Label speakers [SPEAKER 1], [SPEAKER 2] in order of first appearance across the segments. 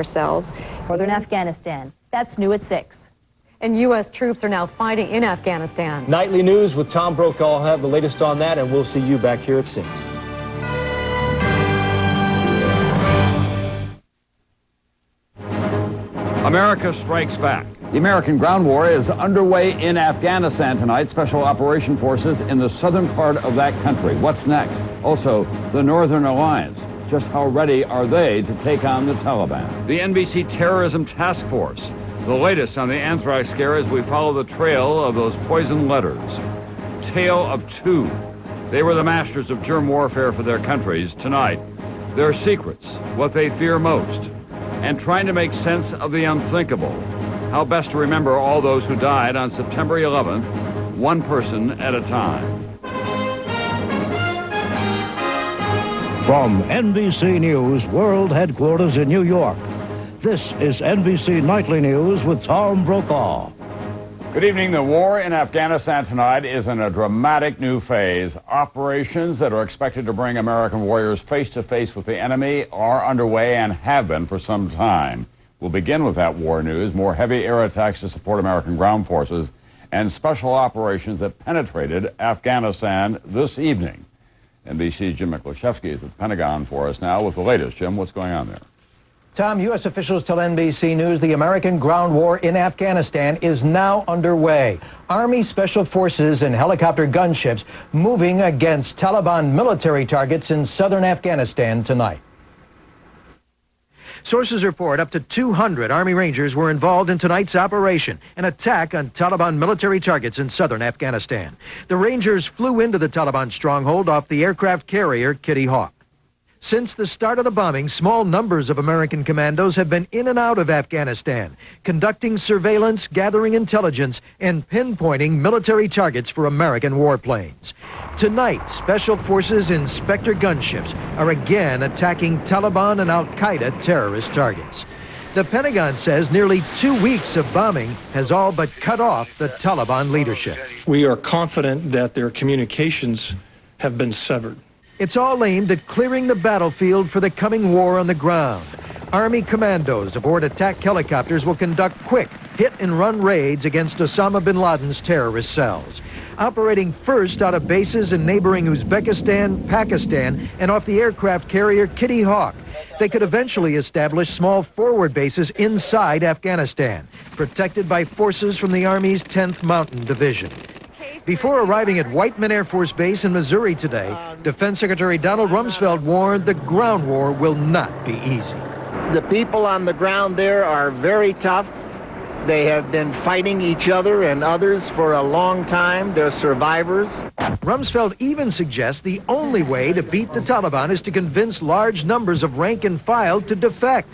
[SPEAKER 1] Ourselves.
[SPEAKER 2] Northern Afghanistan. That's new at 6.
[SPEAKER 1] And U.S. troops are now fighting in Afghanistan.
[SPEAKER 3] Nightly News with Tom Brokaw. I'll have the latest on that, and we'll see you back here at 6.
[SPEAKER 4] America strikes back.
[SPEAKER 5] The American ground war is underway in Afghanistan tonight. Special operation forces in the southern part of that country. What's next? Also, the Northern Alliance. Just how ready are they to take on the Taliban?
[SPEAKER 4] The NBC Terrorism Task Force. The latest on the anthrax scare as we follow the trail of those poison letters. Tale of two. They were the masters of germ warfare for their countries. Tonight, their secrets, what they fear most, and trying to make sense of the unthinkable. How best to remember all those who died on September 11th, one person at a time.
[SPEAKER 6] From NBC News World Headquarters in New York, this is NBC Nightly News with Tom Brokaw.
[SPEAKER 5] Good evening. The war in Afghanistan tonight is in a dramatic new phase. Operations that are expected to bring American warriors face to face with the enemy are underway and have been for some time. We'll begin with that war news. More heavy air attacks to support American ground forces and special operations that penetrated Afghanistan this evening. NBC's Jim Miklaszewski is at the Pentagon for us now with the latest. Jim, what's going on there?
[SPEAKER 7] Tom, U.S. officials tell NBC News the American ground war in Afghanistan is now underway. Army Special Forces and helicopter gunships moving against Taliban military targets in southern Afghanistan tonight. Sources report up to 200 Army Rangers were involved in tonight's operation, an attack on Taliban military targets in southern Afghanistan. The Rangers flew into the Taliban stronghold off the aircraft carrier Kitty Hawk. Since the start of the bombing, small numbers of American commandos have been in and out of Afghanistan, conducting surveillance, gathering intelligence, and pinpointing military targets for American warplanes. Tonight, Special Forces Inspector gunships are again attacking Taliban and al-Qaeda terrorist targets. The Pentagon says nearly 2 weeks of bombing has all but cut off the Taliban leadership.
[SPEAKER 8] We are confident that their communications have been severed.
[SPEAKER 7] It's all aimed at clearing the battlefield for the coming war on the ground. Army commandos aboard attack helicopters will conduct quick hit-and-run raids against Osama bin Laden's terrorist cells. Operating first out of bases in neighboring Uzbekistan, Pakistan, and off the aircraft carrier Kitty Hawk, they could eventually establish small forward bases inside Afghanistan, protected by forces from the Army's 10th Mountain Division. Before arriving at Whiteman Air Force Base in Missouri today, Defense Secretary Donald Rumsfeld warned the ground war will not be easy.
[SPEAKER 9] The people on the ground there are very tough. They have been fighting each other and others for a long time. They're survivors.
[SPEAKER 7] Rumsfeld even suggests the only way to beat the Taliban is to convince large numbers of rank and file to defect.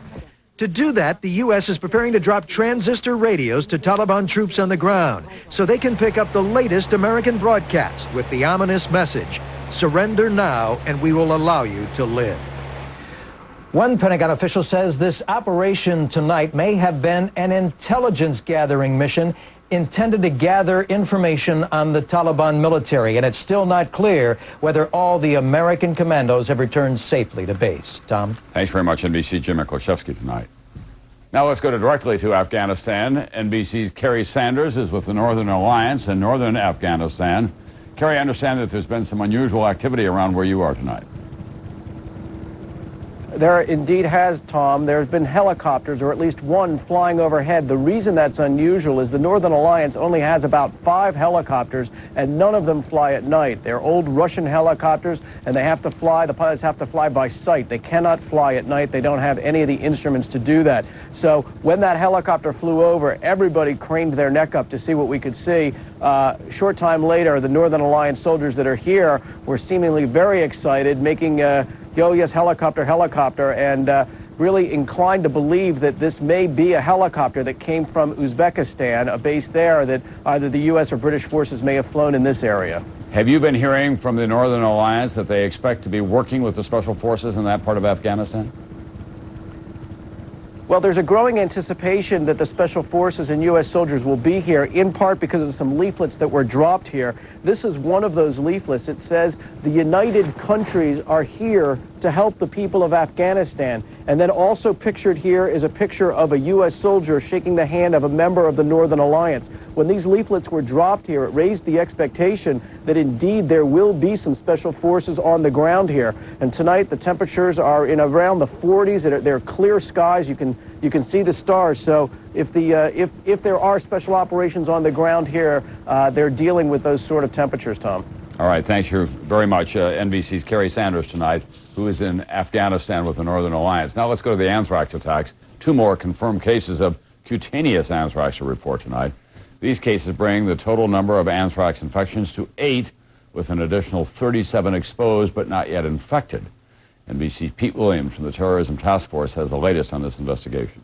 [SPEAKER 7] To do that, the U.S. is preparing to drop transistor radios to Taliban troops on the ground so they can pick up the latest American broadcast with the ominous message, "Surrender now and we will allow you to live." One Pentagon official says this operation tonight may have been an intelligence gathering mission intended to gather information on the Taliban military, and it's still not clear whether all the American commandos have returned safely to base. Tom?
[SPEAKER 5] Thanks very much, NBC Jim Miklaszewski tonight. Now let's go directly to Afghanistan. NBC's Kerry Sanders is with the Northern Alliance in northern Afghanistan. Kerry, I understand that there's been some unusual activity around where you are tonight.
[SPEAKER 10] There indeed has, Tom. There's been helicopters, or at least one, flying overhead. The reason that's unusual is the Northern Alliance only has about 5 helicopters, and none of them fly at night. They're old Russian helicopters, and they have to fly, the pilots have to fly by sight. They cannot fly at night. They don't have any of the instruments to do that. So when that helicopter flew over, everybody craned their neck up to see what we could see. Short time later, the Northern Alliance soldiers that are here were seemingly very excited, making "Yo, yes, helicopter, helicopter," and really inclined to believe that this may be a helicopter that came from Uzbekistan, a base there that either the U.S. or British forces may have flown in this area.
[SPEAKER 5] Have you been hearing from the Northern Alliance that they expect to be working with the special forces in that part of Afghanistan?
[SPEAKER 10] Well, there's a growing anticipation that the Special Forces and U.S. soldiers will be here, in part because of some leaflets that were dropped here. This is one of those leaflets. It says, the United Countries are here to help the people of Afghanistan. And then also pictured here is a picture of a U.S. soldier shaking the hand of a member of the Northern Alliance. When these leaflets were dropped here, it raised the expectation that indeed there will be some special forces on the ground here. And tonight the temperatures are in around the 40s. They're clear skies. You can see the stars. So if there are special operations on the ground here, they're dealing with those sort of temperatures, Tom.
[SPEAKER 5] All right, thank you very much. NBC's Kerry Sanders tonight, who is in Afghanistan with the Northern Alliance. Now let's go to the anthrax attacks. 2 more confirmed cases of cutaneous anthrax to report tonight. These cases bring the total number of anthrax infections to 8, with an additional 37 exposed but not yet infected. NBC's Pete Williams from the Terrorism Task Force has the latest on this investigation.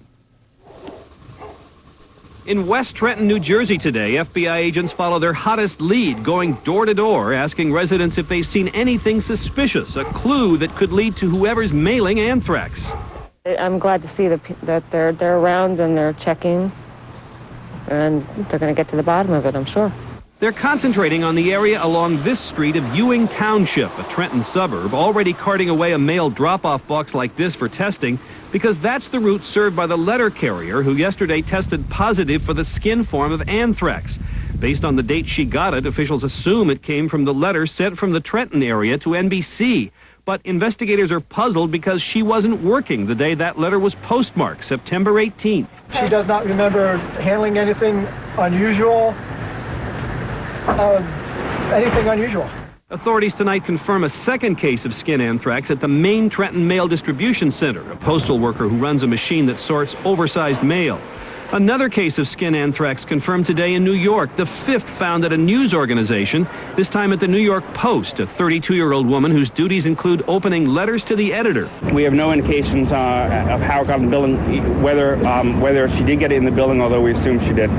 [SPEAKER 11] In West Trenton, New Jersey today, FBI agents follow their hottest lead, going door to door, asking residents if they've seen anything suspicious, a clue that could lead to whoever's mailing anthrax.
[SPEAKER 12] I'm glad to see that they're around and they're checking, and they're going to get to the bottom of it, I'm sure.
[SPEAKER 11] They're concentrating on the area along this street of Ewing Township, a Trenton suburb, already carting away a mail drop-off box like this for testing, because that's the route served by the letter carrier who yesterday tested positive for the skin form of anthrax. Based on the date she got it, officials assume it came from the letter sent from the Trenton area to NBC. But investigators are puzzled because she wasn't working the day that letter was postmarked, September 18th.
[SPEAKER 13] She does not remember handling anything unusual. Anything unusual.
[SPEAKER 11] Authorities tonight confirm a second case of skin anthrax at the main Trenton Mail Distribution Center, a postal worker who runs a machine that sorts oversized mail. Another case of skin anthrax confirmed today in New York, the 5th found at a news organization, this time at the New York Post, a 32-year-old woman whose duties include opening letters to the editor.
[SPEAKER 14] We have no indications of how it got in the building, whether she did get it in the building, although we assume she did.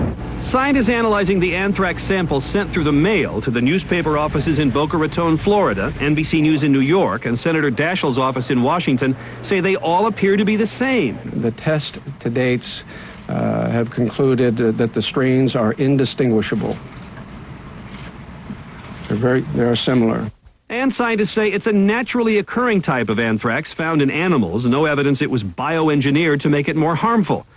[SPEAKER 11] Scientists analyzing the anthrax sample sent through the mail to the newspaper offices in Boca Raton, Florida, NBC News in New York, and Senator Daschle's office in Washington say they all appear to be the same.
[SPEAKER 15] The test to dates have concluded that the strains are indistinguishable. They're similar.
[SPEAKER 11] And scientists say it's a naturally occurring type of anthrax found in animals. No evidence it was bioengineered to make it more harmful.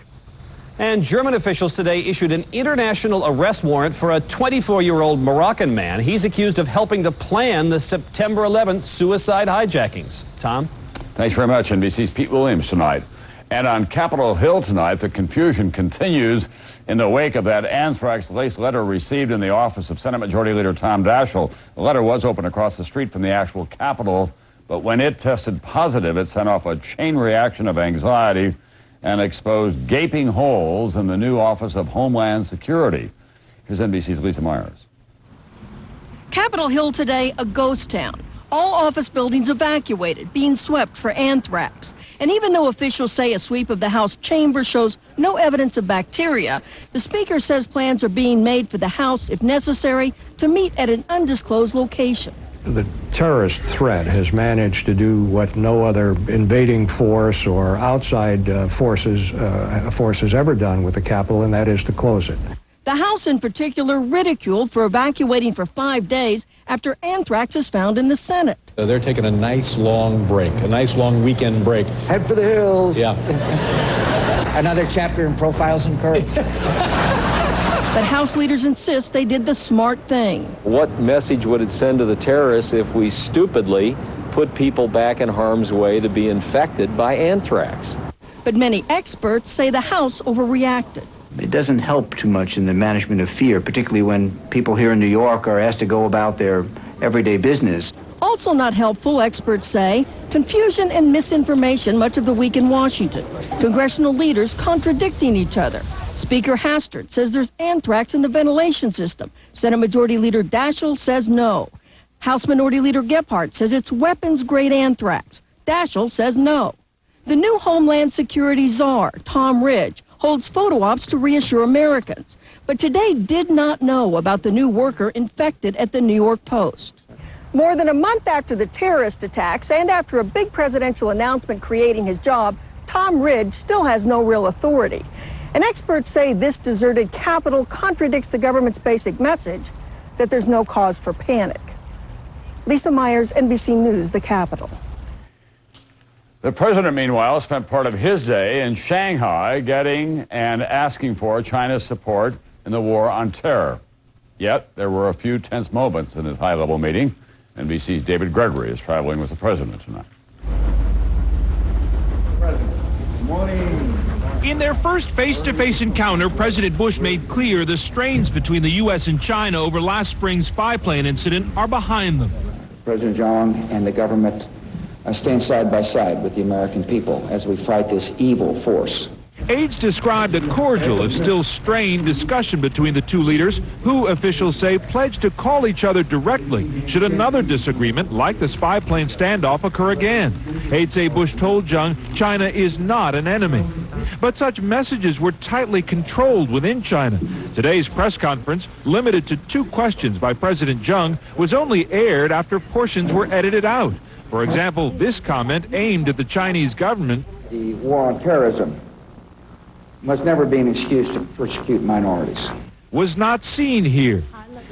[SPEAKER 11] And German officials today issued an international arrest warrant for a 24-year-old Moroccan man. He's accused of helping to plan the September 11th suicide hijackings. Tom?
[SPEAKER 5] Thanks very much, NBC's Pete Williams tonight. And on Capitol Hill tonight, the confusion continues in the wake of that anthrax-laced letter received in the office of Senate Majority Leader Tom Daschle. The letter was open across the street from the actual Capitol, but when it tested positive, it sent off a chain reaction of anxiety and exposed gaping holes in the new Office of Homeland Security. Here's NBC's Lisa Myers.
[SPEAKER 16] Capitol Hill today, a ghost town. All office buildings evacuated, being swept for anthrax. And even though officials say a sweep of the House chamber shows no evidence of bacteria, the Speaker says plans are being made for the House, if necessary, to meet at an undisclosed location.
[SPEAKER 17] The terrorist threat has managed to do what no other invading force or outside force has ever done with the Capitol, and that is to close it.
[SPEAKER 16] The House in particular ridiculed for evacuating for 5 days after anthrax is found in the Senate.
[SPEAKER 18] They're taking a nice long break, a nice long weekend break.
[SPEAKER 19] Head for the hills.
[SPEAKER 18] Yeah.
[SPEAKER 19] Another chapter in Profiles in Courage.
[SPEAKER 16] But House leaders insist they did the smart thing.
[SPEAKER 20] What message would it send to the terrorists if we stupidly put people back in harm's way to be infected by anthrax?
[SPEAKER 16] But many experts say the House overreacted.
[SPEAKER 21] It doesn't help too much in the management of fear, particularly when people here in New York are asked to go about their everyday business.
[SPEAKER 16] Also not helpful, experts say, confusion and misinformation much of the week in Washington. Congressional leaders contradicting each other. Speaker Hastert says there's anthrax in the ventilation system. Senate Majority Leader Daschle says no. House Minority Leader Gephardt says it's weapons-grade anthrax. Daschle says no. The new Homeland Security czar, Tom Ridge, holds photo ops to reassure Americans, but today did not know about the new worker infected at the New York Post.
[SPEAKER 22] More than a month after the terrorist attacks and after a big presidential announcement creating his job,
[SPEAKER 16] Tom Ridge still has no real authority. And experts say this deserted capital contradicts the government's basic message that there's no cause for panic. Lisa Myers, NBC News, the Capitol.
[SPEAKER 5] The president, meanwhile, spent part of his day in Shanghai getting and asking for China's support in the war on terror. Yet, there were a few tense moments in this high-level meeting. NBC's David Gregory is traveling with the president tonight.
[SPEAKER 2] Good morning. In their first face-to-face encounter, President Bush made clear the strains between the U.S. and China over last spring's spy plane incident are behind them.
[SPEAKER 19] President Zhang and the government stand side by side with the American people as we fight this evil force.
[SPEAKER 2] Aides described a cordial, if still strained, discussion between the two leaders, who officials say pledged to call each other directly should another disagreement, like the spy plane standoff, occur again. Aides say Bush told Zhang China is not an enemy. But such messages were tightly controlled within China. Today's press conference, limited to 2 questions by President Zhang, was only aired after portions were edited out. For example, this comment aimed at the Chinese government.
[SPEAKER 19] The war on terrorism must never be an excuse to persecute minorities.
[SPEAKER 2] Was not seen here.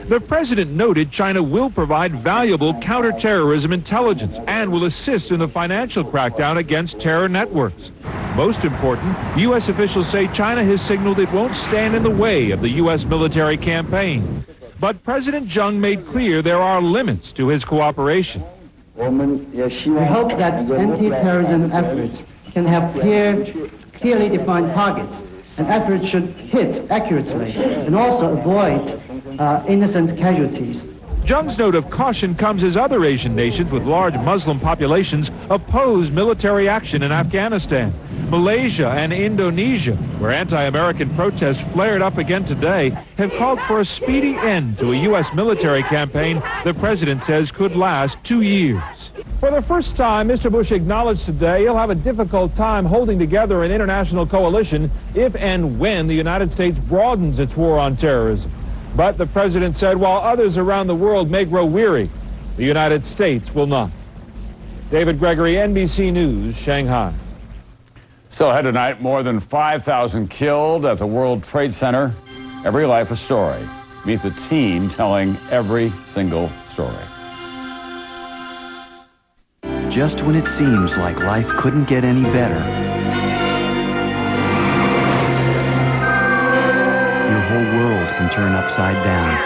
[SPEAKER 2] The president noted China will provide valuable counterterrorism intelligence and will assist in the financial crackdown against terror networks. Most important, U.S. officials say China has signaled it won't stand in the way of the U.S. military campaign. But President Zhang made clear there are limits to his cooperation.
[SPEAKER 22] We hope that anti-terrorism efforts can have clearly defined targets, and efforts should hit accurately and also avoid innocent casualties.
[SPEAKER 2] Zhang's note of caution comes as other Asian nations with large Muslim populations oppose military action in Afghanistan. Malaysia and Indonesia, where anti-American protests flared up again today, have called for a speedy end to a U.S. military campaign the president says could last 2 years. For the first time, Mr. Bush acknowledged today he'll have a difficult time holding together an international coalition if and when the United States broadens its war on terrorism. But the president said while others around the world may grow weary, the United States will not. David Gregory, NBC News, Shanghai.
[SPEAKER 5] Still ahead tonight, more than 5,000 killed at the World Trade Center. Every life a story. Meet the team telling every single story.
[SPEAKER 23] Just when it seems like life couldn't get any better, your whole world can turn upside down.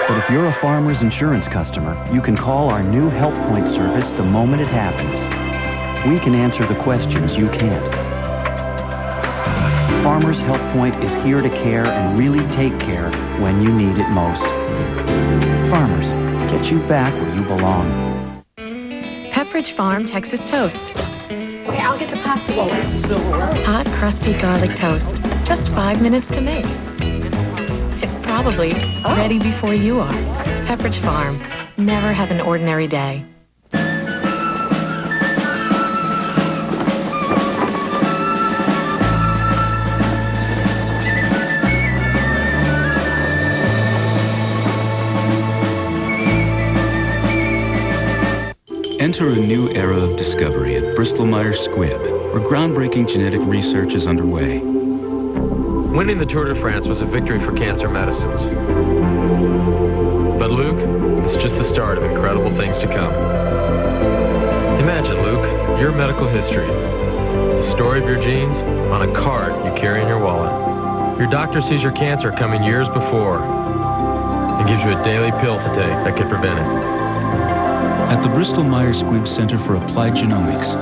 [SPEAKER 23] But if you're a Farmers Insurance customer, you can call our new Help Point service the moment it happens. We can answer the questions you can't. Farmers Help Point is here to care and really take care when you need it most. Farmers, get you back where you belong.
[SPEAKER 24] Pepperidge Farm Texas Toast.
[SPEAKER 1] Okay, I'll get the pasta bowl.
[SPEAKER 24] Hot, crusty garlic toast. Just 5 minutes to make. It's probably ready before you are. Pepperidge Farm. Never have an ordinary day.
[SPEAKER 25] Enter a new era of discovery at Bristol-Myers Squibb, where groundbreaking genetic research is underway.
[SPEAKER 26] Winning the Tour de France was a victory for cancer medicines. But Luke, it's just the start of incredible things to come. Imagine, Luke, your medical history. The story of your genes on a card you carry in your wallet. Your doctor sees your cancer coming years before and gives you a daily pill to take that could prevent it.
[SPEAKER 25] At the Bristol-Myers Squibb Center for Applied Genomics,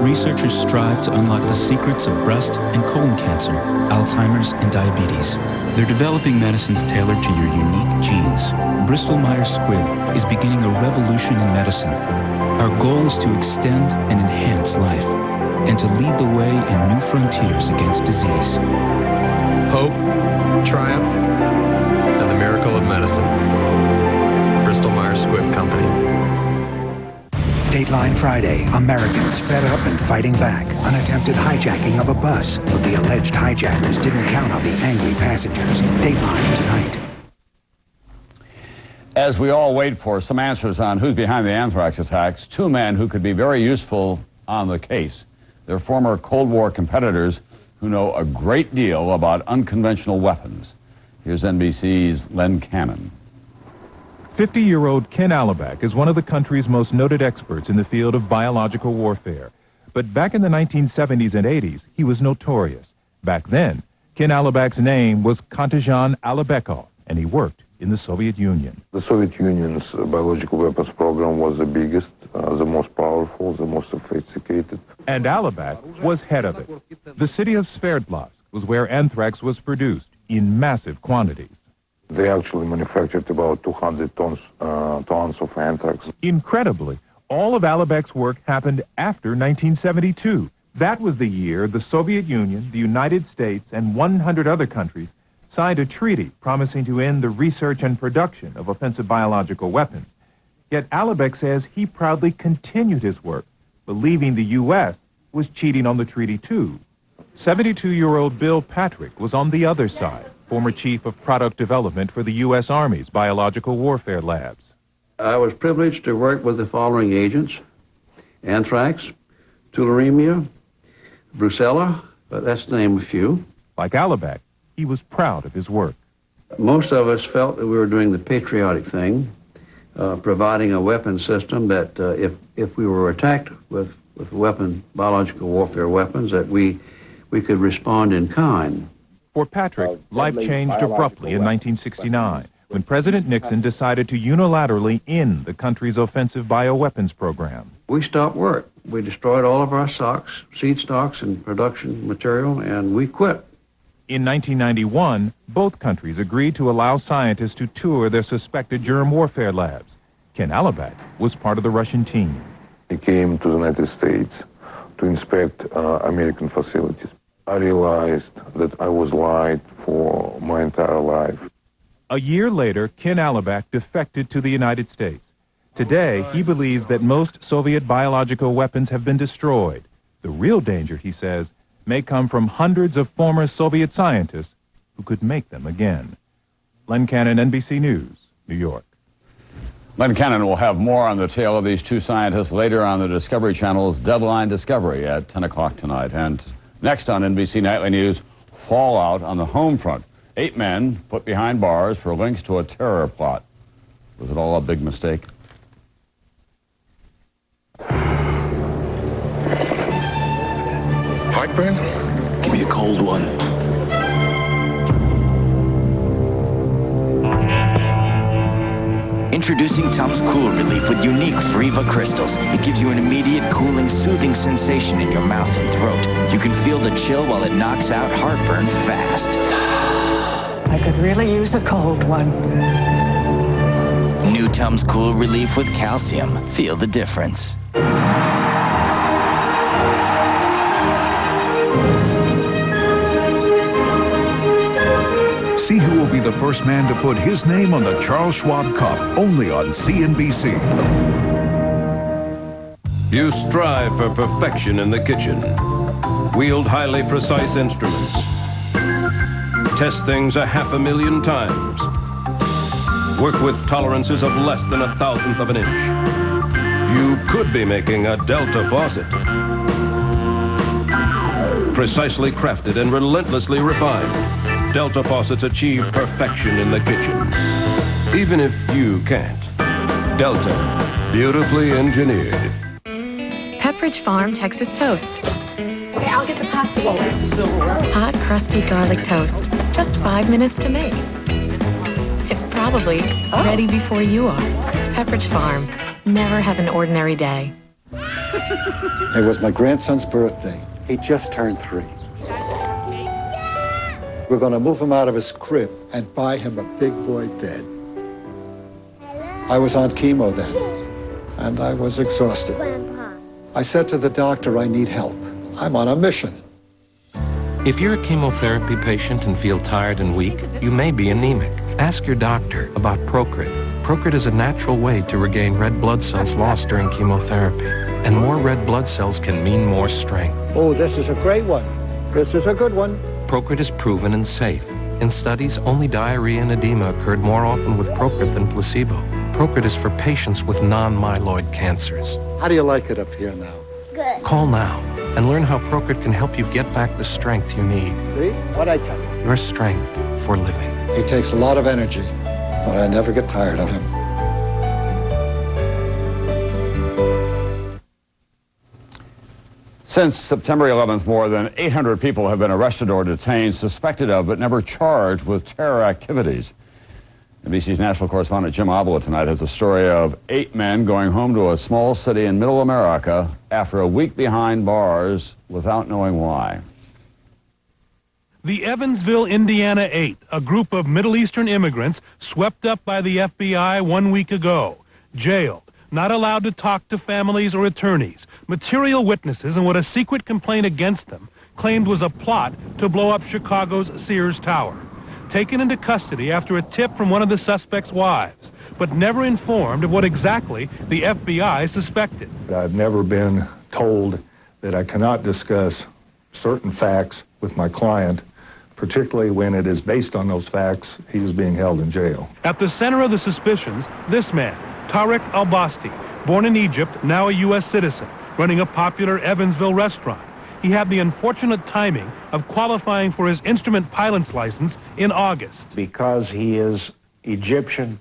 [SPEAKER 25] researchers strive to unlock the secrets of breast and colon cancer, Alzheimer's, and diabetes. They're developing medicines tailored to your unique genes. Bristol-Myers Squibb is beginning a revolution in medicine. Our goal is to extend and enhance life, and to lead the way in new frontiers against disease.
[SPEAKER 26] Hope, triumph, and the miracle of medicine. Bristol-Myers Squibb Company.
[SPEAKER 27] Dateline Friday. Americans fed up and fighting back. Unattempted hijacking of a bus. But the alleged hijackers didn't count on the angry passengers. Dateline tonight.
[SPEAKER 5] As we all wait for some answers on who's behind the anthrax attacks, 2 men who could be very useful on the case They're former Cold War competitors who know a great deal about unconventional weapons. Here's NBC's Len Cannon.
[SPEAKER 2] 50-year-old Ken Alabak is one of the country's most noted experts in the field of biological warfare. But back in the 1970s and 80s, he was notorious. Back then, Ken Alabak's name was Konstantin Alabekov, and he worked in the Soviet Union.
[SPEAKER 3] The Soviet Union's biological weapons program was the biggest, the most powerful, the most sophisticated.
[SPEAKER 2] And Alabak was head of it. The city of Sverdlovsk was where anthrax was produced in massive quantities.
[SPEAKER 3] They actually manufactured about 200 tons of anthrax.
[SPEAKER 2] Incredibly, all of Alabak's work happened after 1972. That was the year the Soviet Union, the United States, and 100 other countries signed a treaty promising to end the research and production of offensive biological weapons. Yet Alabak says he proudly continued his work, believing the U.S. was cheating on the treaty too. 72-year-old Bill Patrick was on the other side, former chief of product development for the U.S. Army's biological warfare labs.
[SPEAKER 4] I was privileged to work with the following agents: anthrax, tularemia, brucella, but that's to name a few.
[SPEAKER 2] Like Alabak, he was proud of his work.
[SPEAKER 4] Most of us felt that we were doing the patriotic thing, providing a weapon system that if we were attacked with biological warfare weapons, that we could respond in kind.
[SPEAKER 2] For Patrick, life changed abruptly in 1969 when President Nixon decided to unilaterally end the country's offensive bioweapons program.
[SPEAKER 4] We stopped work. We destroyed all of our stocks, seed stocks and production material, and we quit.
[SPEAKER 2] In 1991, both countries agreed to allow scientists to tour their suspected germ warfare labs. Ken Alabak was part of the Russian team.
[SPEAKER 3] He came to the United States to inspect American facilities. I realized that I was lied for my entire life.
[SPEAKER 2] A year later, Ken Alabak defected to the United States. Today, he believes that most Soviet biological weapons have been destroyed. The real danger, he says, may come from hundreds of former Soviet scientists who could make them again. Len Cannon, NBC News, New York.
[SPEAKER 5] Len Cannon will have more on the tale of these two scientists later on the Discovery Channel's Deadline Discovery at 10 o'clock tonight. And next on NBC Nightly News, fallout on the home front. 8 men put behind bars for links to a terror plot. Was it all a big mistake?
[SPEAKER 6] Heartburn? Give me a cold one.
[SPEAKER 7] Introducing Tums Cool Relief with unique Friva crystals. It gives you an immediate cooling, soothing sensation in your mouth and throat. You can feel the chill while it knocks out heartburn fast.
[SPEAKER 8] I could really use a cold one.
[SPEAKER 7] New Tums Cool Relief with calcium. Feel the difference.
[SPEAKER 9] See who will be the first man to put his name on the Charles Schwab Cup, only on CNBC.
[SPEAKER 10] You strive for perfection in the kitchen. Wield highly precise instruments. Test things 500,000 times. Work with tolerances of less than 1,000th of an inch. You could be making a Delta faucet. Precisely crafted and relentlessly refined, Delta faucets achieve perfection in the kitchen. Even if you can't. Delta, beautifully engineered.
[SPEAKER 24] Pepperidge Farm Texas Toast. Okay, I'll get the pasta bowl. Hot, crusty garlic toast. Just 5 minutes to make. It's probably ready before you are. Pepperidge Farm. Never have an ordinary day.
[SPEAKER 28] It was my grandson's birthday. He just turned 3. We're going to move him out of his crib and buy him a big boy bed. I was on chemo then, and I was exhausted. I said to the doctor, I need help. I'm on a mission.
[SPEAKER 26] If you're a chemotherapy patient and feel tired and weak, you may be anemic. Ask your doctor about Procrit. Procrit is a natural way to regain red blood cells lost during chemotherapy. And more red blood cells can mean more strength.
[SPEAKER 13] Oh, this is a great one. This is a good one.
[SPEAKER 26] Procrit is proven and safe. In studies, only diarrhea and edema occurred more often with Procrit than placebo. Procrit is for patients with non-myeloid cancers.
[SPEAKER 28] How do you like it up here now?
[SPEAKER 26] Good. Call now. and learn how ProCrit can help you get back the strength you need.
[SPEAKER 28] See? What'd I tell you?
[SPEAKER 26] Your strength for living.
[SPEAKER 28] He takes a lot of energy, but I never get tired of him.
[SPEAKER 5] Since September 11th, more than 800 people have been arrested or detained, suspected of, but never charged with terror activities. NBC's national correspondent Jim Avila tonight has a story of 8 men going home to a small city in middle America after a week behind bars without knowing why.
[SPEAKER 2] The Evansville, Indiana 8, a group of Middle Eastern immigrants swept up by the FBI 1 week ago, jailed, not allowed to talk to families or attorneys, material witnesses, and what a secret complaint against them claimed was a plot to blow up Chicago's Sears Tower. Taken into custody after a tip from one of the suspects' wives, but never informed of what exactly the FBI suspected.
[SPEAKER 28] I've never been told that I cannot discuss certain facts with my client, particularly when it is based on those facts he is being held in jail.
[SPEAKER 2] At the center of the suspicions, this man, Tariq Al-Basti, born in Egypt, now a U.S. citizen, running a popular Evansville restaurant. He had the unfortunate timing of qualifying for his instrument pilot's license in August.
[SPEAKER 11] Because he is Egyptian,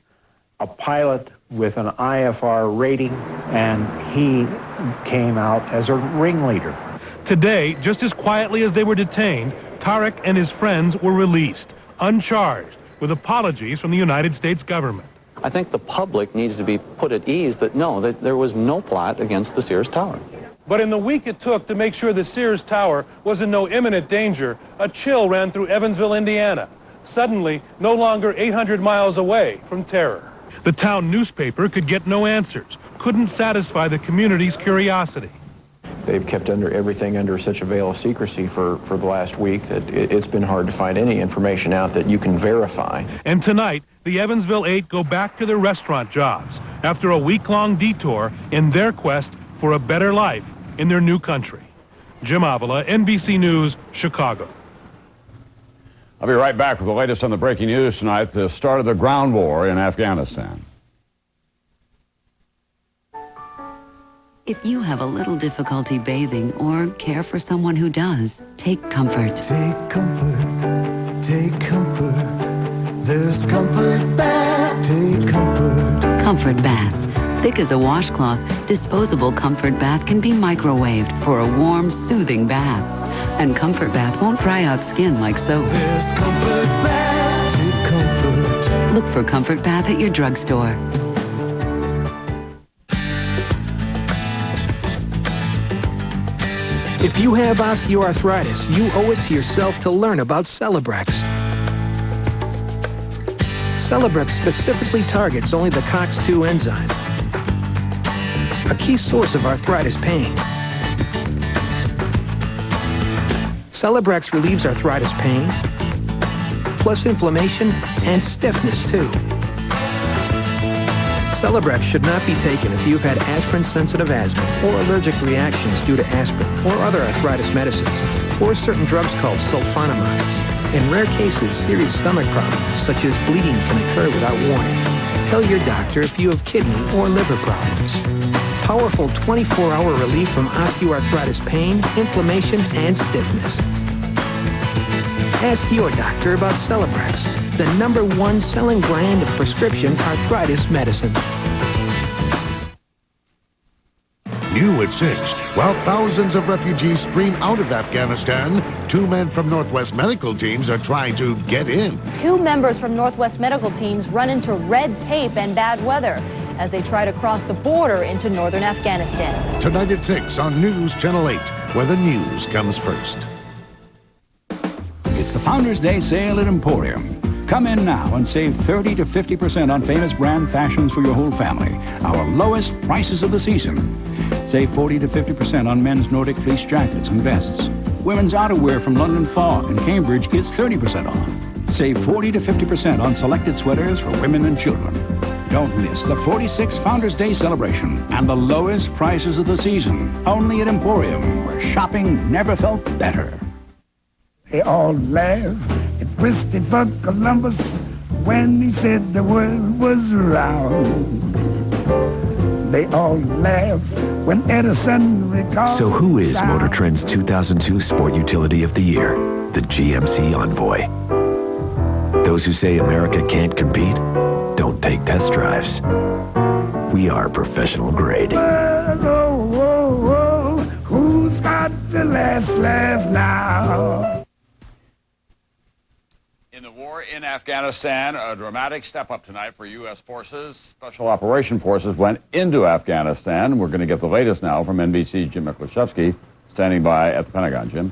[SPEAKER 11] a pilot with an IFR rating, and he came out as a ringleader.
[SPEAKER 2] Today, just as quietly as they were detained, Tariq and his friends were released, uncharged, with apologies from the United States government.
[SPEAKER 12] I think the public needs to be put at ease that no, that there was no plot against the Sears Tower.
[SPEAKER 2] But in the week it took to make sure the Sears Tower was in no imminent danger, a chill ran through Evansville, Indiana, suddenly no longer 800 miles away from terror. The town newspaper could get no answers, couldn't satisfy the community's curiosity.
[SPEAKER 14] They've kept everything under such a veil of secrecy for the last week that it's been hard to find any information out that you can verify.
[SPEAKER 2] And tonight, the Evansville 8 go back to their restaurant jobs after a week-long detour in their quest for a better life in their new country. Jim Avila, NBC News, Chicago.
[SPEAKER 5] I'll be right back with the latest on the breaking news tonight, the start of the ground war in Afghanistan.
[SPEAKER 15] If you have a little difficulty bathing or care for someone who does, take comfort.
[SPEAKER 17] Take comfort, take comfort. There's comfort bath, take comfort.
[SPEAKER 15] Comfort Bath. Thick as a washcloth, disposable Comfort Bath can be microwaved for a warm, soothing bath. And Comfort Bath won't dry out skin like soap.
[SPEAKER 17] There's comfort bath, take comfort.
[SPEAKER 15] Look for Comfort Bath at your drugstore.
[SPEAKER 18] If you have osteoarthritis, you owe it to yourself to learn about Celebrex. Celebrex specifically targets only the COX-2 enzyme, a key source of arthritis pain. Celebrex relieves arthritis pain, plus inflammation and stiffness too. Celebrex should not be taken if you've had aspirin-sensitive asthma or allergic reactions due to aspirin or other arthritis medicines, or certain drugs called sulfonamides. In rare cases, serious stomach problems, such as bleeding, can occur without warning. Tell your doctor if you have kidney or liver problems. Powerful 24-hour relief from osteoarthritis pain, inflammation, and stiffness. Ask your doctor about Celebrex, the #1 selling brand of prescription arthritis medicine.
[SPEAKER 9] New at 6. While thousands of refugees stream out of Afghanistan, 2 men from Northwest medical teams are trying to get in.
[SPEAKER 1] 2 members from Northwest medical teams run into red tape and bad weather as they try to cross the border into northern Afghanistan.
[SPEAKER 9] Tonight at 6 on News Channel 8, where the news comes first.
[SPEAKER 20] It's the Founders Day sale at Emporium. Come in now and save 30 to 50% on famous brand fashions for your whole family. Our lowest prices of the season. Save 40 to 50% on men's Nordic fleece jackets and vests. Women's outerwear from London Fog and Cambridge gets 30% off. Save 40 to 50% on selected sweaters for women and children. Don't miss the 46th Founders Day celebration and the lowest prices of the season. Only at Emporium, where shopping never felt better.
[SPEAKER 21] They all laughed at Christopher Columbus when he said the world was round. They all laugh when Edison recalls.
[SPEAKER 3] So who is Motor Trend's 2002 Sport Utility of the Year? The GMC Envoy. Those who say America can't compete don't take test drives. We are professional grade.
[SPEAKER 21] Whoa, whoa, whoa. Who's got the last laugh now?
[SPEAKER 5] In the war in Afghanistan, a dramatic step up tonight for U.S. forces. Special Operation Forces went into Afghanistan. We're going to get the latest now from NBC's Jim Miklaszewski, standing by at the Pentagon. Jim.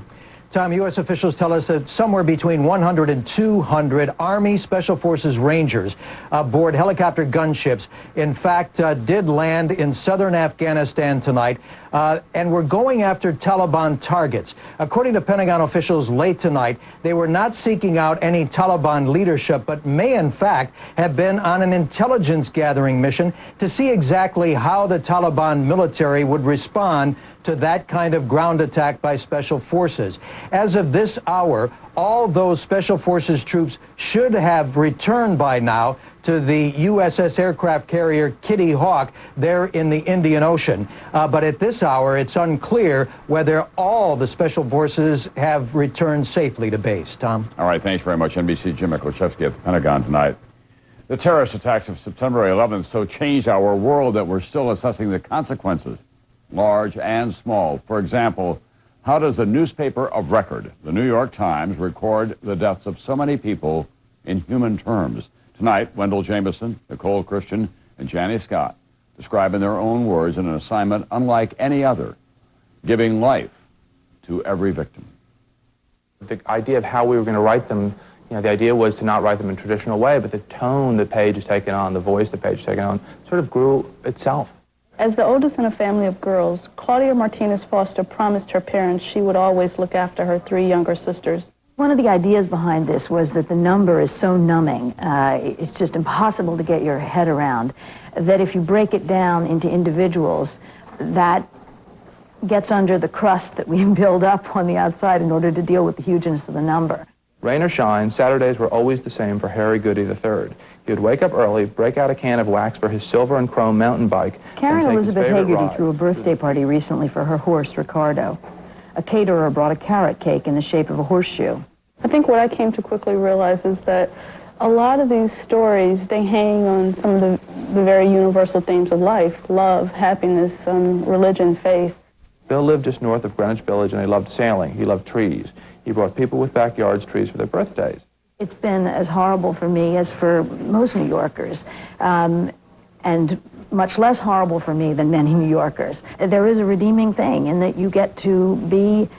[SPEAKER 4] Tom, U.S. officials tell us that somewhere between 100 and 200 Army Special Forces Rangers aboard helicopter gunships, in fact, did land in southern Afghanistan tonight, and were going after Taliban targets. According to Pentagon officials late tonight, they were not seeking out any Taliban leadership, but may, in fact, have been on an intelligence gathering mission to see exactly how the Taliban military would respond to that kind of ground attack by special forces. As of this hour, all those special forces troops should have returned by now to the USS aircraft carrier Kitty Hawk there in the Indian Ocean. But at this hour, it's unclear whether all the special forces have returned safely to base. Tom?
[SPEAKER 5] All right, thanks very much, NBC Jim Miklaszewski at the Pentagon tonight. The terrorist attacks of September 11th so changed our world that we're still assessing the consequences, large and small. For example, how does a newspaper of record, the New York Times, record the deaths of so many people in human terms? Tonight, Wendell Jameson, Nicole Christian, and Janie Scott describe in their own words in an assignment unlike any other, giving life to every victim.
[SPEAKER 16] The idea of how we were going to write them, the idea was to not write them in a traditional way, but the tone that Paige has taken on, the voice that Paige has taken on, sort of grew itself.
[SPEAKER 19] As the oldest in a family of girls, Claudia Martinez Foster promised her parents she would always look after her 3 younger sisters.
[SPEAKER 1] One of the ideas behind this was that the number is so numbing, it's just impossible to get your head around, that if you break it down into individuals, that gets under the crust that we build up on the outside in order to deal with the hugeness of the number.
[SPEAKER 16] Rain or shine, Saturdays were always the same for Harry Goody III. He would wake up early, break out a can of wax for his silver and chrome mountain bike.
[SPEAKER 1] Karen Elizabeth Hagerty threw a birthday party recently for her horse, Ricardo. A caterer brought a carrot cake in the shape of a horseshoe.
[SPEAKER 19] I think what I came to quickly realize is that a lot of these stories, they hang on some of the very universal themes of life: love, happiness, religion, faith.
[SPEAKER 16] Bill lived just north of Greenwich Village, and he loved sailing. He loved trees. He brought people with backyards trees for their birthdays.
[SPEAKER 1] It's been as horrible for me as for most New Yorkers, and much less horrible for me than many New Yorkers. There is a redeeming thing in that you get to be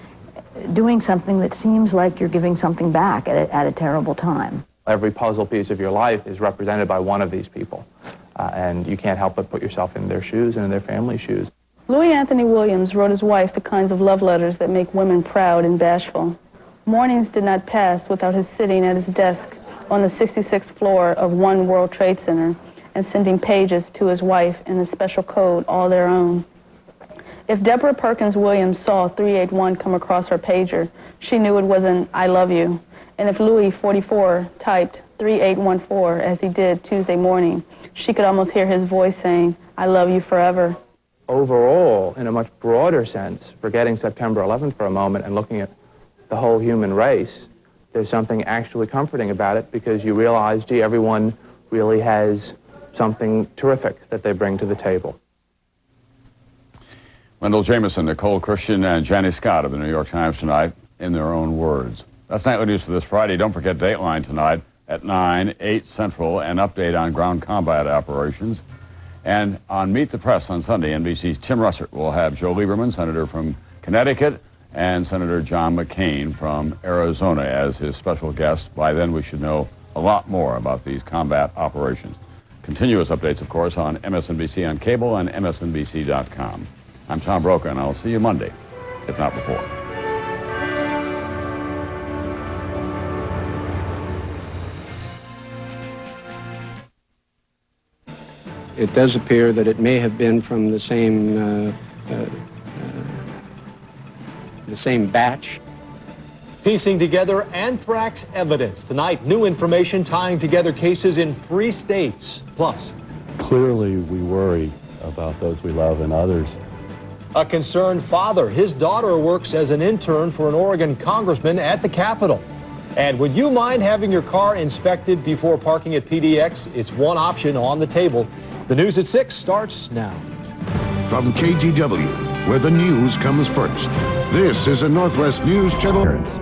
[SPEAKER 1] doing something that seems like you're giving something back at a terrible time.
[SPEAKER 16] Every puzzle piece of your life is represented by one of these people, and you can't help but put yourself in their shoes and in their family's shoes.
[SPEAKER 19] Louis Anthony Williams wrote his wife the kinds of love letters that make women proud and bashful. Mornings did not pass without his sitting at his desk on the 66th floor of One World Trade Center and sending pages to his wife in a special code all their own. If Deborah Perkins Williams saw 381 come across her pager, she knew it was an I love you. And if Louis, 44, typed 3814 as he did Tuesday morning, she could almost hear his voice saying, I love you forever.
[SPEAKER 16] Overall, in a much broader sense, forgetting September 11th for a moment and looking at the whole human race, there's something actually comforting about it, because you realize, gee, everyone really has something terrific that they bring to the table.
[SPEAKER 5] Wendell Jameson, Nicole Christian, and Janie Scott of the New York Times tonight in their own words. That's Nightly News for this Friday. Don't forget Dateline tonight at 9, 8 Central, an update on ground combat operations. And on Meet the Press on Sunday, NBC's Tim Russert will have Joe Lieberman, Senator from Connecticut, and Senator John McCain from Arizona as his special guest. By then, we should know a lot more about these combat operations. Continuous updates, of course, on MSNBC on cable and MSNBC.com. I'm Tom Brokaw, and I'll see you Monday, if not before.
[SPEAKER 22] It does appear that it may have been from the same batch.
[SPEAKER 23] Piecing together anthrax evidence. Tonight, new information tying together cases in 3 states. Plus,
[SPEAKER 25] clearly we worry
[SPEAKER 6] about those we love and others.
[SPEAKER 23] A concerned father. His daughter works as an intern for an Oregon congressman at the Capitol. And would you mind having your car inspected before parking at PDX? It's one option on the table. The News at 6 starts now.
[SPEAKER 9] From KGW, where the news comes first, this is a Northwest News Channel.